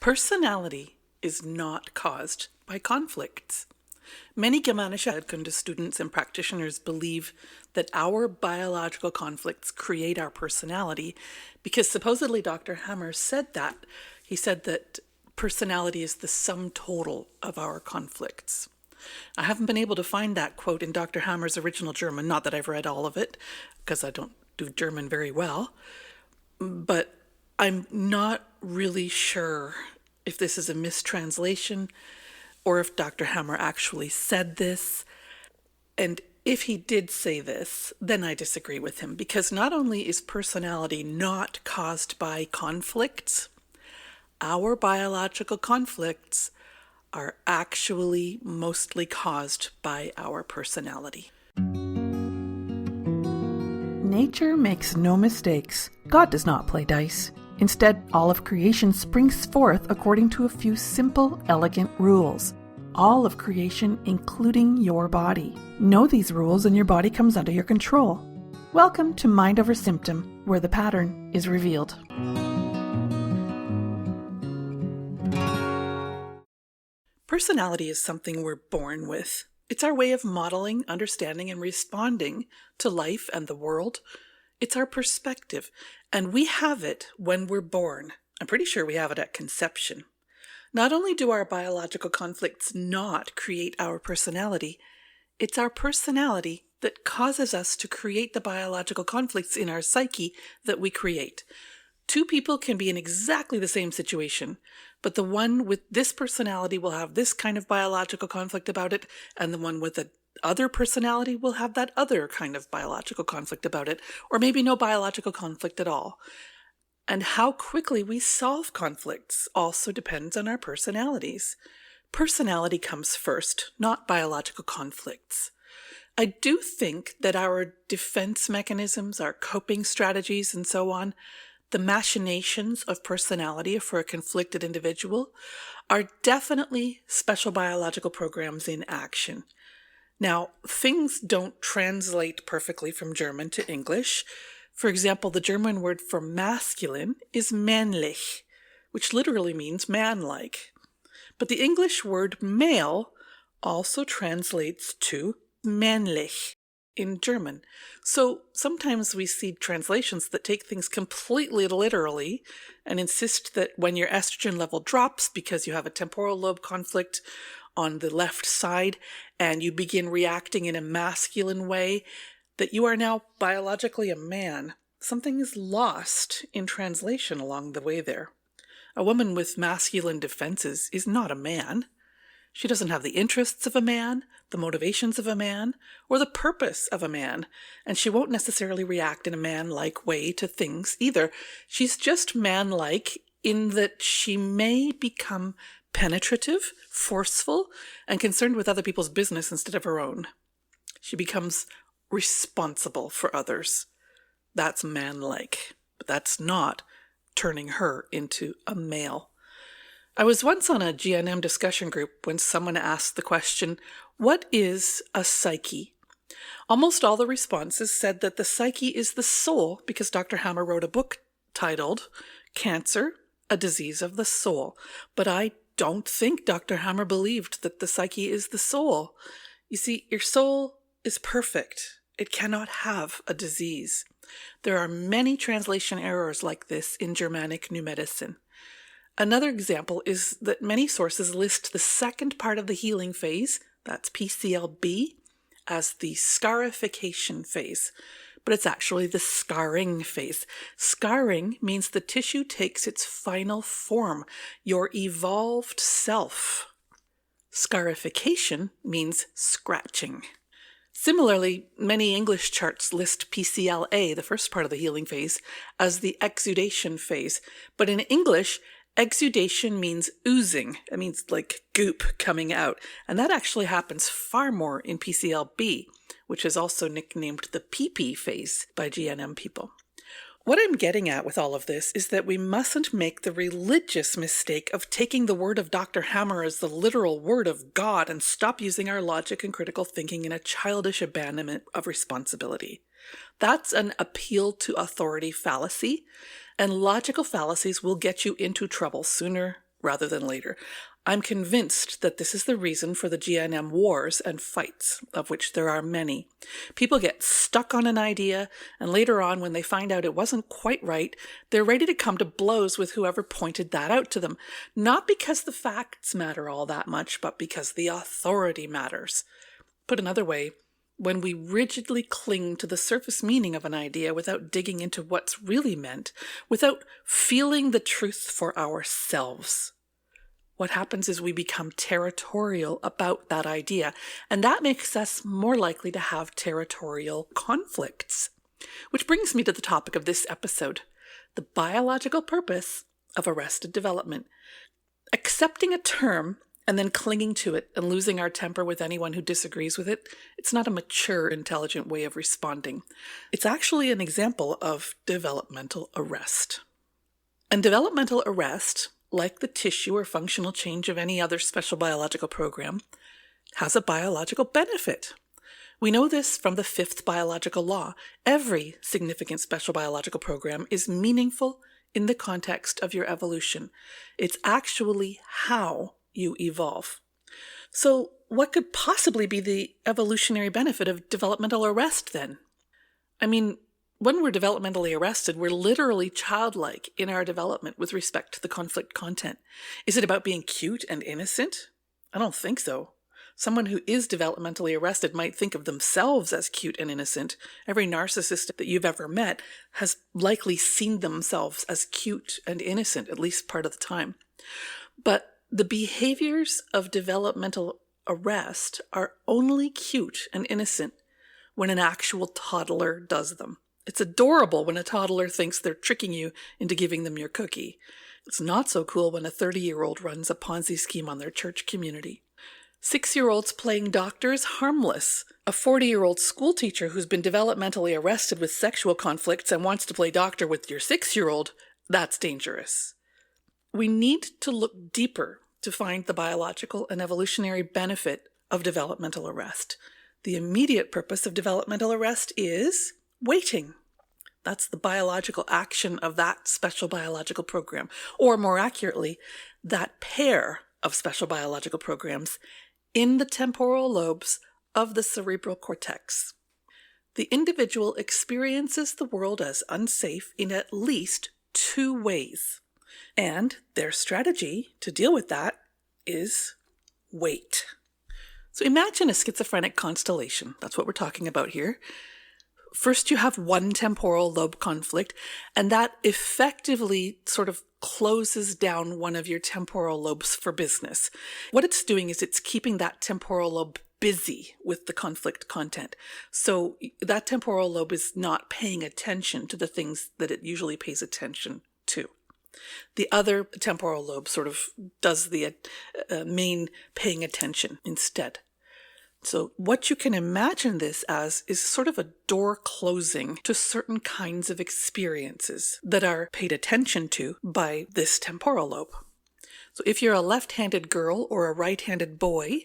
Personality is not caused by conflicts. Many Germanic Heilkunde students and practitioners believe that our biological conflicts create our personality because supposedly Dr. Hammer said that. He said that personality is the sum total of our conflicts. I haven't been able to find that quote in Dr. Hammer's original German, not that I've read all of it, because I don't do German very well, but I'm not really sure if this is a mistranslation or if Dr. Hammer actually said this. And if he did say this, then I disagree with him, because not only is personality not caused by conflicts, our biological conflicts are actually mostly caused by our personality. Nature makes no mistakes. God does not play dice. Instead, all of creation springs forth according to a few simple, elegant rules. All of creation, including your body. Know these rules and your body comes under your control. Welcome to Mind Over Symptom, where the pattern is revealed. Personality is something we're born with. It's our way of modeling, understanding, and responding to life and the world. It's our perspective, and we have it when we're born. I'm pretty sure we have it at conception. Not only do our biological conflicts not create our personality, it's our personality that causes us to create the biological conflicts in our psyche that we create. Two people can be in exactly the same situation, but the one with this personality will have this kind of biological conflict about it, and the one with the other personality will have that other kind of biological conflict about it, or maybe no biological conflict at all. And how quickly we solve conflicts also depends on our personalities. Personality comes first, not biological conflicts. I do think that our defense mechanisms, our coping strategies, and so on, the machinations of personality for a conflicted individual, are definitely special biological programs in action. Now, things don't translate perfectly from German to English. For example, the German word for masculine is männlich, which literally means man-like. But the English word male also translates to männlich in German. So sometimes we see translations that take things completely literally and insist that when your estrogen level drops because you have a temporal lobe conflict on the left side and you begin reacting in a masculine way, that you are now biologically a man. Something is lost in translation along the way there. A woman with masculine defenses is not a man. She doesn't have the interests of a man, the motivations of a man, or the purpose of a man, and she won't necessarily react in a man-like way to things either. She's just man-like in that she may become penetrative, forceful, and concerned with other people's business instead of her own. She becomes responsible for others. That's man-like, but that's not turning her into a male. I was once on a GNM discussion group when someone asked the question, what is a psyche? Almost all the responses said that the psyche is the soul, because Dr. Hammer wrote a book titled Cancer, a Disease of the Soul. But I don't think Dr. Hammer believed that the psyche is the soul. You see, your soul is perfect. It cannot have a disease. There are many translation errors like this in Germanic New Medicine. Another example is that many sources list the second part of the healing phase, that's PCLB, as the scarification phase, but it's actually the scarring phase. Scarring means the tissue takes its final form, your evolved self. Scarification means scratching. Similarly, many English charts list PCLA, the first part of the healing phase, as the exudation phase, but in English, exudation means oozing. It means like goop coming out. And that actually happens far more in PCLB, which is also nicknamed the PP phase by GNM people. What I'm getting at with all of this is that we mustn't make the religious mistake of taking the word of Dr. Hammer as the literal word of God and stop using our logic and critical thinking in a childish abandonment of responsibility. That's an appeal to authority fallacy, and logical fallacies will get you into trouble sooner rather than later. I'm convinced that this is the reason for the GNM wars and fights, of which there are many. People get stuck on an idea, and later on, when they find out it wasn't quite right, they're ready to come to blows with whoever pointed that out to them. Not because the facts matter all that much, but because the authority matters. Put another way, when we rigidly cling to the surface meaning of an idea without digging into what's really meant, without feeling the truth for ourselves, what happens is we become territorial about that idea, and that makes us more likely to have territorial conflicts. Which brings me to the topic of this episode, the biological purpose of arrested development. Accepting a term and then clinging to it and losing our temper with anyone who disagrees with it, it's not a mature, intelligent way of responding. It's actually an example of developmental arrest. And developmental arrest, like the tissue or functional change of any other special biological program, has a biological benefit. We know this from the fifth biological law. Every significant special biological program is meaningful in the context of your evolution. It's actually how you evolve. So what could possibly be the evolutionary benefit of developmental arrest then? I mean, when we're developmentally arrested, we're literally childlike in our development with respect to the conflict content. Is it about being cute and innocent? I don't think so. Someone who is developmentally arrested might think of themselves as cute and innocent. Every narcissist that you've ever met has likely seen themselves as cute and innocent, at least part of the time. But the behaviors of developmental arrest are only cute and innocent when an actual toddler does them. It's adorable when a toddler thinks they're tricking you into giving them your cookie. It's not so cool when a 30-year-old runs a Ponzi scheme on their church community. 6-year-olds playing doctor is harmless. A 40-year-old school teacher who's been developmentally arrested with sexual conflicts and wants to play doctor with your 6-year-old, that's dangerous. We need to look deeper to find the biological and evolutionary benefit of developmental arrest. The immediate purpose of developmental arrest is waiting. That's the biological action of that special biological program, or more accurately, that pair of special biological programs in the temporal lobes of the cerebral cortex. The individual experiences the world as unsafe in at least 2 ways, and their strategy to deal with that is wait. So imagine a schizophrenic constellation. That's what we're talking about here. First, you have one temporal lobe conflict, and that effectively sort of closes down one of your temporal lobes for business. What it's doing is it's keeping that temporal lobe busy with the conflict content. So that temporal lobe is not paying attention to the things that it usually pays attention to. The other temporal lobe sort of does the main paying attention instead. So what you can imagine this as is sort of a door closing to certain kinds of experiences that are paid attention to by this temporal lobe. So if you're a left-handed girl or a right-handed boy,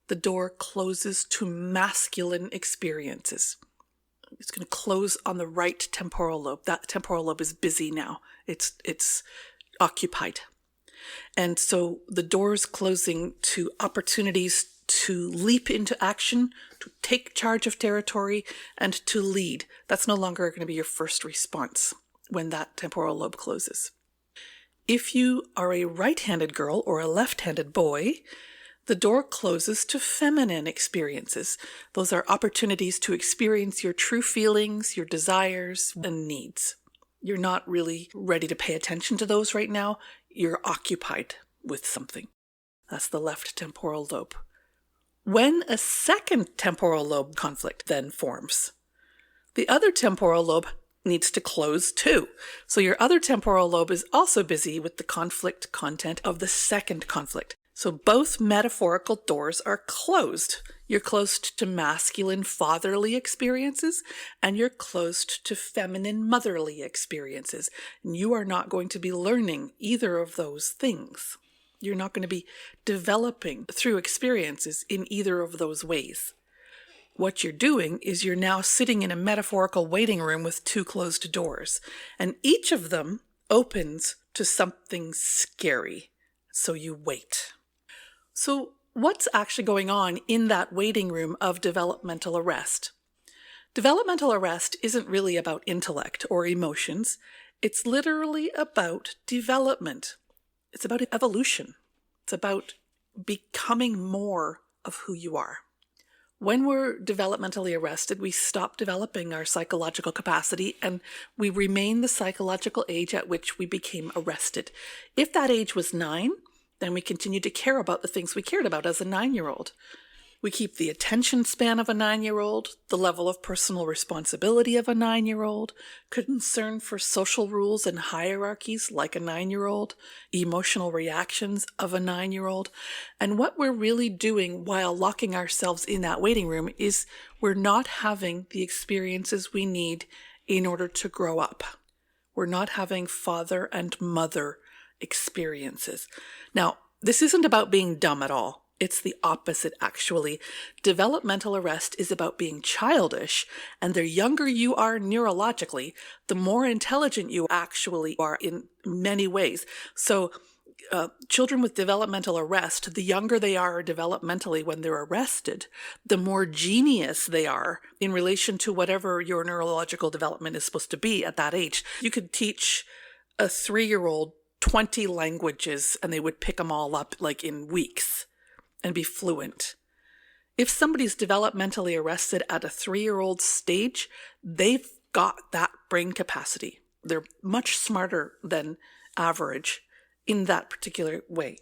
the door closes to masculine experiences. It's going to close on the right temporal lobe. That temporal lobe is busy now. It's occupied. And so the door is closing to opportunities to leap into action, to take charge of territory, and to lead. That's no longer going to be your first response when that temporal lobe closes. If you are a right-handed girl or a left-handed boy, the door closes to feminine experiences. Those are opportunities to experience your true feelings, your desires, and needs. You're not really ready to pay attention to those right now. You're occupied with something. That's the left temporal lobe. When a second temporal lobe conflict then forms, the other temporal lobe needs to close too. So your other temporal lobe is also busy with the conflict content of the second conflict. So both metaphorical doors are closed. You're closed to masculine fatherly experiences, and you're closed to feminine motherly experiences. And you are not going to be learning either of those things. You're not going to be developing through experiences in either of those ways. What you're doing is you're now sitting in a metaphorical waiting room with 2 closed doors, and each of them opens to something scary. so you wait. So what's actually going on in that waiting room of developmental arrest? Developmental arrest isn't really about intellect or emotions. It's literally about development. It's about evolution. It's about becoming more of who you are. When we're developmentally arrested, we stop developing our psychological capacity and we remain the psychological age at which we became arrested. If that age was 9, then we continue to care about the things we cared about as a 9-year-old. We keep the attention span of a 9-year-old, the level of personal responsibility of a 9-year-old, concern for social rules and hierarchies like a 9-year-old, emotional reactions of a 9-year-old. And what we're really doing while locking ourselves in that waiting room is we're not having the experiences we need in order to grow up. We're not having father and mother experiences. Now, this isn't about being dumb at all. It's the opposite, actually. Developmental arrest is about being childish, and the younger you are neurologically, the more intelligent you actually are in many ways. So children with developmental arrest, the younger they are developmentally when they're arrested, the more genius they are in relation to whatever your neurological development is supposed to be at that age. You could teach a 3-year-old 20 languages and they would pick them all up like in weeks and be fluent. If somebody's developmentally arrested at a 3-year-old stage, they've got that brain capacity. They're much smarter than average in that particular way.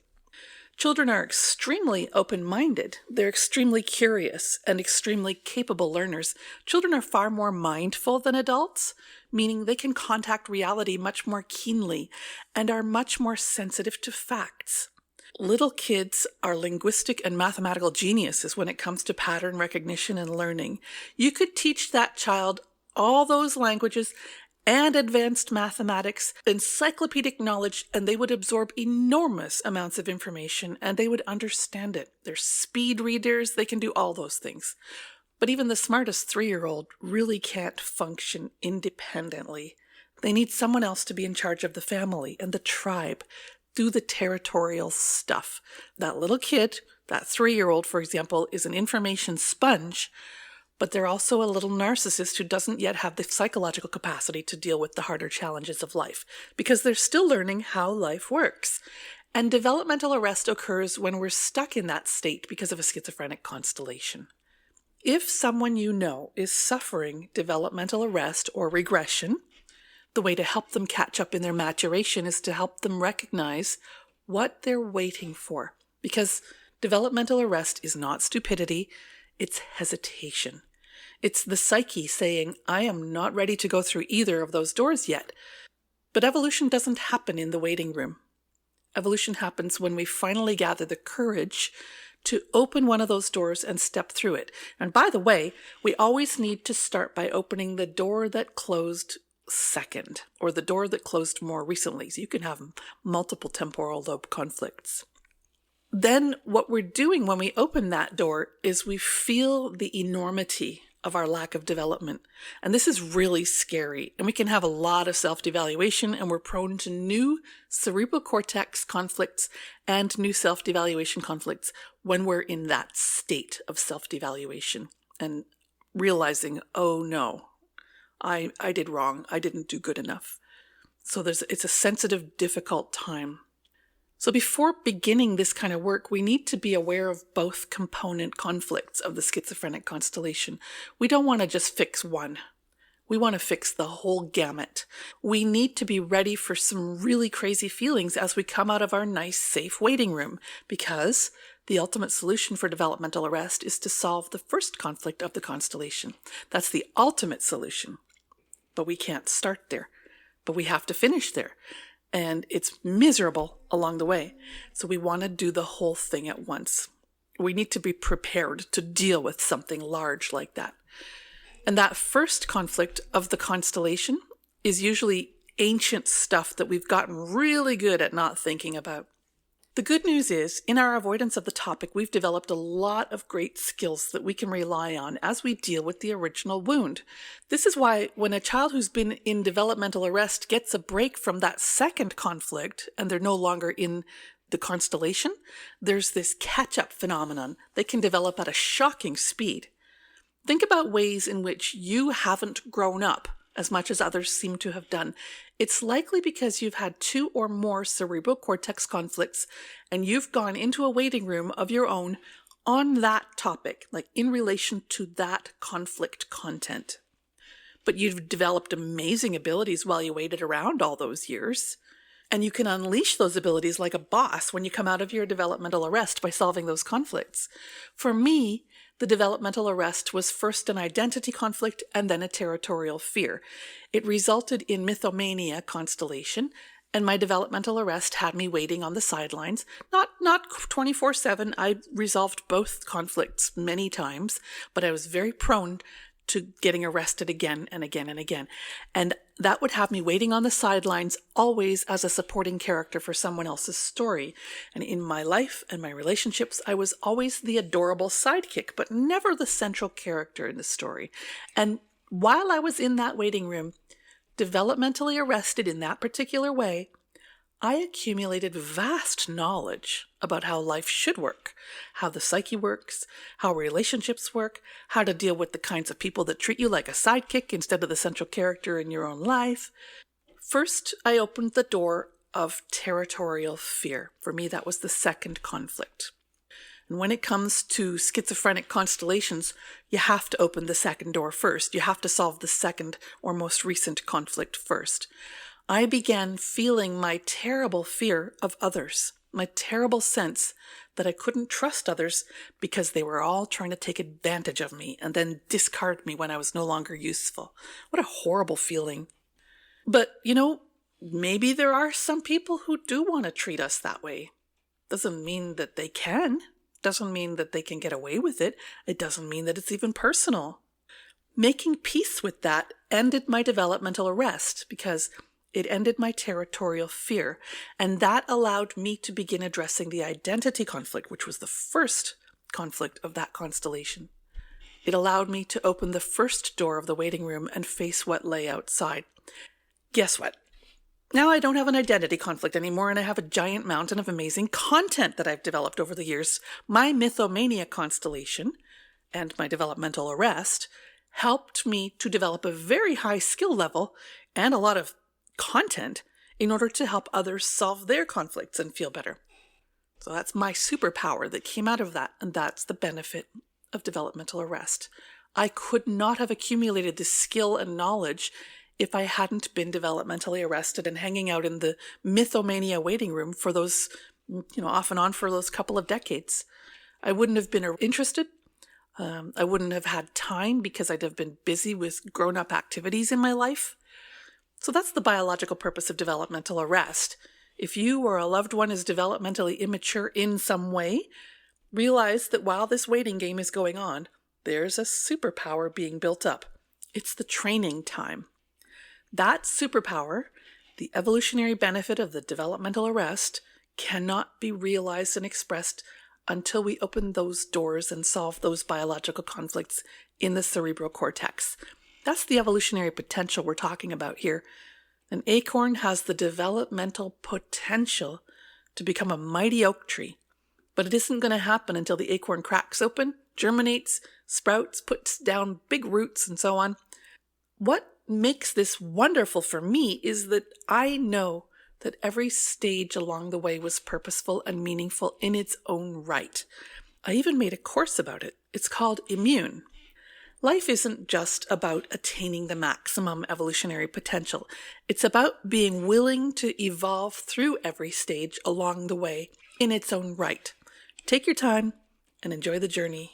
Children are extremely open-minded. They're extremely curious and extremely capable learners. Children are far more mindful than adults, meaning they can contact reality much more keenly and are much more sensitive to facts. Little kids are linguistic and mathematical geniuses when it comes to pattern recognition and learning. You could teach that child all those languages and advanced mathematics, encyclopedic knowledge, and they would absorb enormous amounts of information and they would understand it. They're speed readers, they can do all those things. But even the smartest 3-year-old really can't function independently. They need someone else to be in charge of the family and the tribe, do the territorial stuff. That little kid, that 3-year-old, for example, is an information sponge, but they're also a little narcissist who doesn't yet have the psychological capacity to deal with the harder challenges of life because they're still learning how life works. And developmental arrest occurs when we're stuck in that state because of a schizophrenic constellation. If someone you know is suffering developmental arrest or regression, the way to help them catch up in their maturation is to help them recognize what they're waiting for. Because developmental arrest is not stupidity, it's hesitation. It's the psyche saying, I am not ready to go through either of those doors yet. But evolution doesn't happen in the waiting room. Evolution happens when we finally gather the courage to open one of those doors and step through it. And by the way, we always need to start by opening the door that closed second, or the door that closed more recently. So you can have multiple temporal lobe conflicts. Then what we're doing when we open that door is we feel the enormity of our lack of development. And this is really scary. And we can have a lot of self-devaluation, and we're prone to new cerebral cortex conflicts and new self-devaluation conflicts when we're in that state of self-devaluation and realizing, oh no, I did wrong. I didn't do good enough. So it's a sensitive, difficult time. So before beginning this kind of work, we need to be aware of both component conflicts of the schizophrenic constellation. We don't want to just fix one. We want to fix the whole gamut. We need to be ready for some really crazy feelings as we come out of our nice, safe waiting room, because the ultimate solution for developmental arrest is to solve the first conflict of the constellation. That's the ultimate solution. But we can't start there. But we have to finish there. And it's miserable along the way. So we want to do the whole thing at once. We need to be prepared to deal with something large like that. And that first conflict of the constellation is usually ancient stuff that we've gotten really good at not thinking about. The good news is, in our avoidance of the topic, we've developed a lot of great skills that we can rely on as we deal with the original wound. This is why when a child who's been in developmental arrest gets a break from that second conflict, and they're no longer in the constellation, there's this catch-up phenomenon that can develop at a shocking speed. Think about ways in which you haven't grown up as much as others seem to have done. It's likely because you've had 2 or more cerebral cortex conflicts and you've gone into a waiting room of your own on that topic, like in relation to that conflict content. But you've developed amazing abilities while you waited around all those years. And you can unleash those abilities like a boss when you come out of your developmental arrest by solving those conflicts. For me, the developmental arrest was first an identity conflict and then a territorial fear. It resulted in mythomania constellation, and my developmental arrest had me waiting on the sidelines. Not 24/7. I resolved both conflicts many times, but I was very prone to getting arrested again and again and again. And that would have me waiting on the sidelines always as a supporting character for someone else's story. And in my life and my relationships, I was always the adorable sidekick, but never the central character in the story. And while I was in that waiting room, developmentally arrested in that particular way, I accumulated vast knowledge about how life should work, how the psyche works, how relationships work, how to deal with the kinds of people that treat you like a sidekick instead of the central character in your own life. First, I opened the door of territorial fear. For me, that was the second conflict. And when it comes to schizophrenic constellations, you have to open the second door first. You have to solve the second or most recent conflict first. I began feeling my terrible fear of others, my terrible sense that I couldn't trust others because they were all trying to take advantage of me and then discard me when I was no longer useful. What a horrible feeling. But, maybe there are some people who do want to treat us that way. Doesn't mean that they can. Doesn't mean that they can get away with it. It doesn't mean that it's even personal. Making peace with that ended my developmental arrest because it ended my territorial fear, and that allowed me to begin addressing the identity conflict, which was the first conflict of that constellation. It allowed me to open the first door of the waiting room and face what lay outside. Guess what? Now I don't have an identity conflict anymore, and I have a giant mountain of amazing content that I've developed over the years. My mythomania constellation and my developmental arrest helped me to develop a very high skill level and a lot of content in order to help others solve their conflicts and feel better. So that's my superpower that came out of that, and that's the benefit of developmental arrest. I could not have accumulated this skill and knowledge if I hadn't been developmentally arrested and hanging out in the mythomania waiting room for those, off and on for those couple of decades. I wouldn't have been interested. I wouldn't have had time because I'd have been busy with grown-up activities in my life. So that's the biological purpose of developmental arrest. If you or a loved one is developmentally immature in some way, realize that while this waiting game is going on, there's a superpower being built up. It's the training time. That superpower, the evolutionary benefit of the developmental arrest, cannot be realized and expressed until we open those doors and solve those biological conflicts in the cerebral cortex. That's the evolutionary potential we're talking about here. An acorn has the developmental potential to become a mighty oak tree, but it isn't going to happen until the acorn cracks open, germinates, sprouts, puts down big roots, and so on. What makes this wonderful for me is that I know that every stage along the way was purposeful and meaningful in its own right. I even made a course about it. It's called Immune. Life isn't just about attaining the maximum evolutionary potential. It's about being willing to evolve through every stage along the way in its own right. Take your time and enjoy the journey.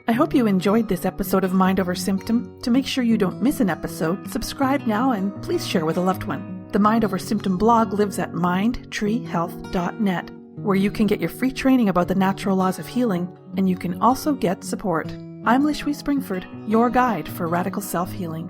I hope you enjoyed this episode of Mind Over Symptom. To make sure you don't miss an episode, subscribe now and please share with a loved one. The Mind Over Symptom blog lives at mindtreehealth.net, where you can get your free training about the natural laws of healing, and you can also get support. I'm Lishwi Springford, your guide for radical self-healing.